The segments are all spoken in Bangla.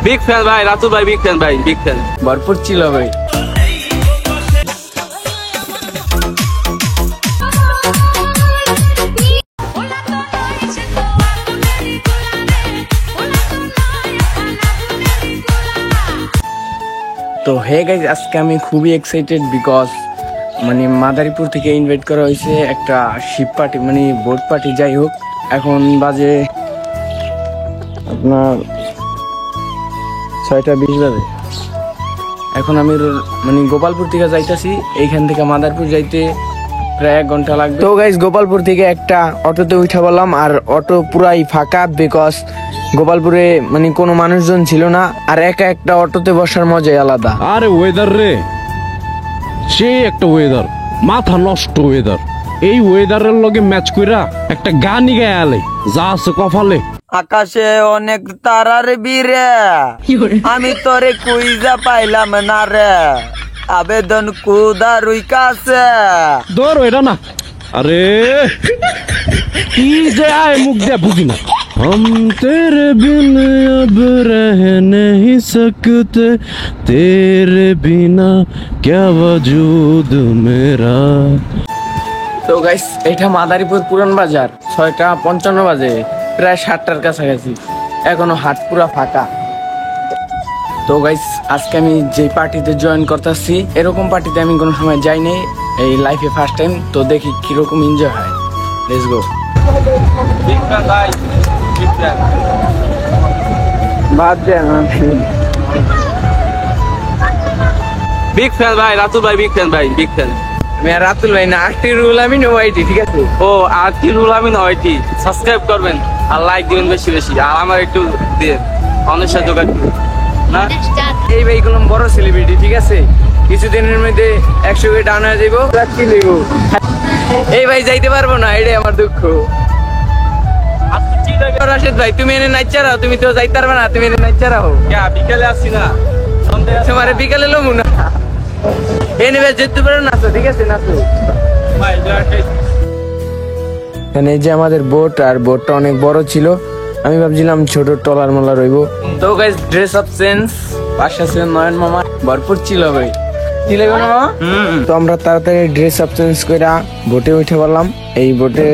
বিগ ফ্যান ভাই, রাতুল ভাই বিগ ফ্যান ভাই, বিগ ফ্যান। ভরপুর ছিল ভাই। তো হে গাইজ, আজকে আমি খুবই এক্সাইটেড বিকজ মানে মাদারীপুর থেকে ইনভাইট করা হয়েছে একটা শিপ পার্টি, মানে বোট পার্টি। যাই হোক, এখন বাজে আপনার 6:20 বাজে। এখন আমি মানে গোপালপুর থেকে যাইতেছি, এইখান থেকে মাদারীপুর যাইতে প্রায় 1 ঘন্টা লাগবে। তো গাইজ, গোপালপুর থেকে একটা অটোতে উঠে বললাম, আর অটো পুরাই ফাঁকা বিকজ গোপালপুরে মানে কোনো মানুষজন ছিল না, আর একা একটা অটোতে বসার মজাই আলাদা। আরে ওয়েদার রে, সেই একটা ওয়েদার, মাথা নষ্ট ওয়েদার। এই ওয়েদারের লগে ম্যাচ কইরা একটা গানই গায়ে আলে যা আছে কপালে। আকাশে অনেক তারার বীরে, আমি তোরে কুইজা পাইলাম না রে, আবেদন কুদারুই কাছে। ধরো এটা না, আরে কি যে আয় মুখ দিয়ে বুঝি না। हम तेरे बिन अब रह नहीं सकते, तेरे बिना क्या वजूद मेरा। তো গাইস, এটা মাদারীপুর পুরান বাজার, 6:55 বাজে, প্রায় 7টার কাছাকাছি। এখনো হাট পুরা ফাঁকা। তো গাইস, আজকে আমি যে পার্টিতে জয়েন করতেছি, এরকম পার্টিতে আমি কোনো সময় যাইনি, এই লাইফে ফার্স্ট টাইম। তো দেখি কিরকম এনজয় হয়। Let's go. বিগ ফ্যান ভাই, বিগ ফ্যান। বাদ দেন বিগ ফ্যান ভাই, রাতুল ভাই বিগ ফ্যান ভাই, বিগ ফ্যান। আমি আর রাতুল ভাই না, আখতিরুল আমিন ওয়াইটি, ঠিক আছে? ও আতিরুল আমিন ওয়াইটি। সাবস্ক্রাইব করবেন আর লাইক দিবেন বেশি বেশি, আর আমার একটু দিয়ে অনেক সাথে যোগাযোগ করুন না। এই ভাইগুলো বড় সেলিব্রিটি, ঠিক আছে? কিছুদিনের মধ্যে 100 কে ডাউন হয়ে যাবো। কি নেবো? এই ভাই যাইতে পারবো না, এটাই আমার দুঃখ। রাশেদ ভাই, তুমি এনে নাইচা রাও, তুমি তো যাইতে পারবে না, তুমি এনে নাইচা রাও। বিকালে আসছি না, তোমার বিকালে লমু না, এনে যেতে পারো, নাচো, ঠিক আছে? নাচো। এখানে যে আমাদের বোট, আর বোটটা অনেক বড় ছিল, আমি ভাবছিলাম ছোট টলার মলা রইব। তো গাইস, ড্রেস অফ সেন্স পাশে আছে নয়ন মামা, ভরপুর ছিল ভাই। ছিল না মামা? তো আমরা তাড়াতাড়ি ড্রেস অফ চেঞ্জ করে বোটে উঠে পড়লাম। এই বোটে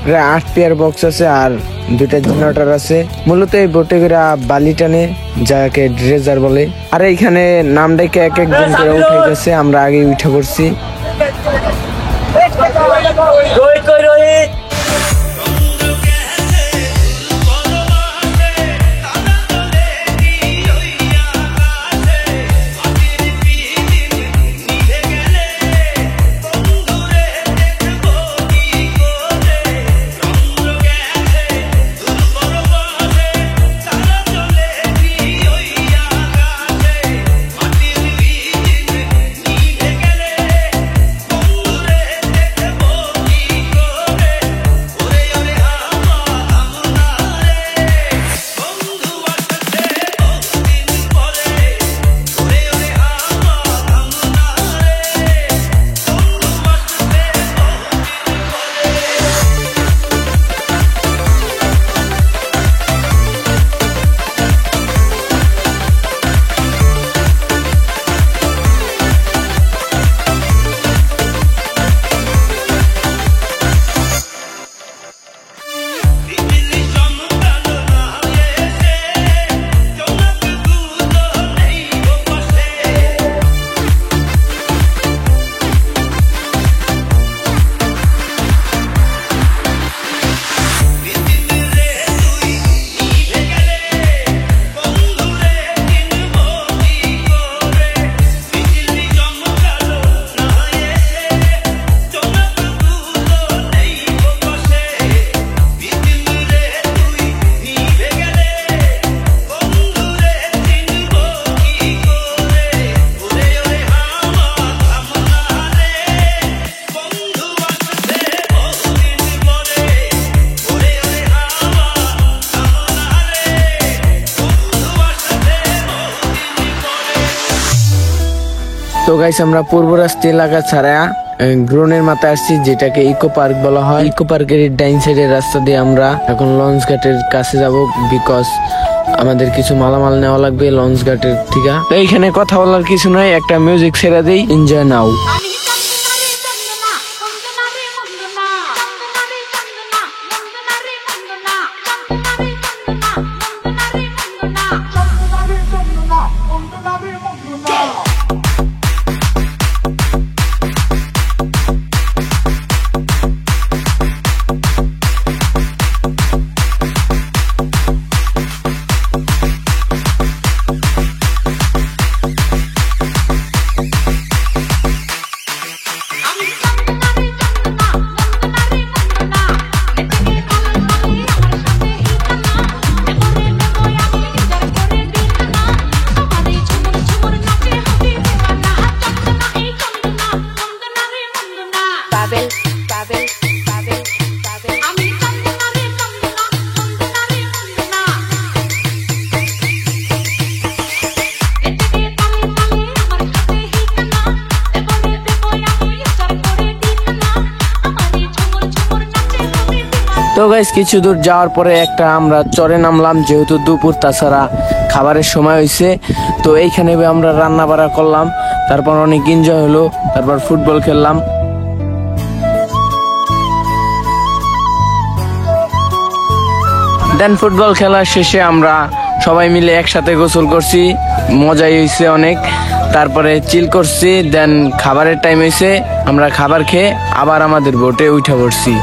প্রায় 8 পেয়ার বক্স আছে আর 2টা জেনারেটর আছে। মূলত এই বোটে করে বালি টানে, যাকে ড্রেজার বলে। আর এইখানে নাম ডেকে এক একজন করে উঠে গেছে, আমরা আগে উঠে পড়ছি। তো গাইস, আমরা পূর্ব রাস্তা এলাকা ছাড়া গ্রোনের মাথায় আসছি, যেটাকে ইকো পার্ক বলা হয়। ইকো পার্কের ডাইন সাইডের রাস্তা দিয়ে আমরা এখন লঞ্চ ঘাটের কাছে যাব, বিকজ আমাদের কিছু মালামাল নেওয়া লাগবে লঞ্চ ঘাটের থেকে। তো এইখানে কথা বলার কিছু নয়, একটা মিউজিক ছেড়ে দেই, এনজয় নাও। তো গাইস কিছু দূর যাওয়ার পরে একটা আমরা চরে নামলাম, যেহেতু দুপুর, তাছাড়া খাবারের সময় হয়েছে। তো এইখানে আমরা রান্না বাড়া করলাম, তারপর অনেক এনজয় হলো, তারপর ফুটবল খেললাম। দেন ফুটবল খেলার শেষে আমরা সবাই মিলে একসাথে গোসল করছি, মজাই হয়েছে অনেক। তারপরে চিল করছি, দেন খাবারের টাইম হয়েছে, আমরা খাবার খেয়ে আবার আমাদের বোটে উঠে পড়ছি।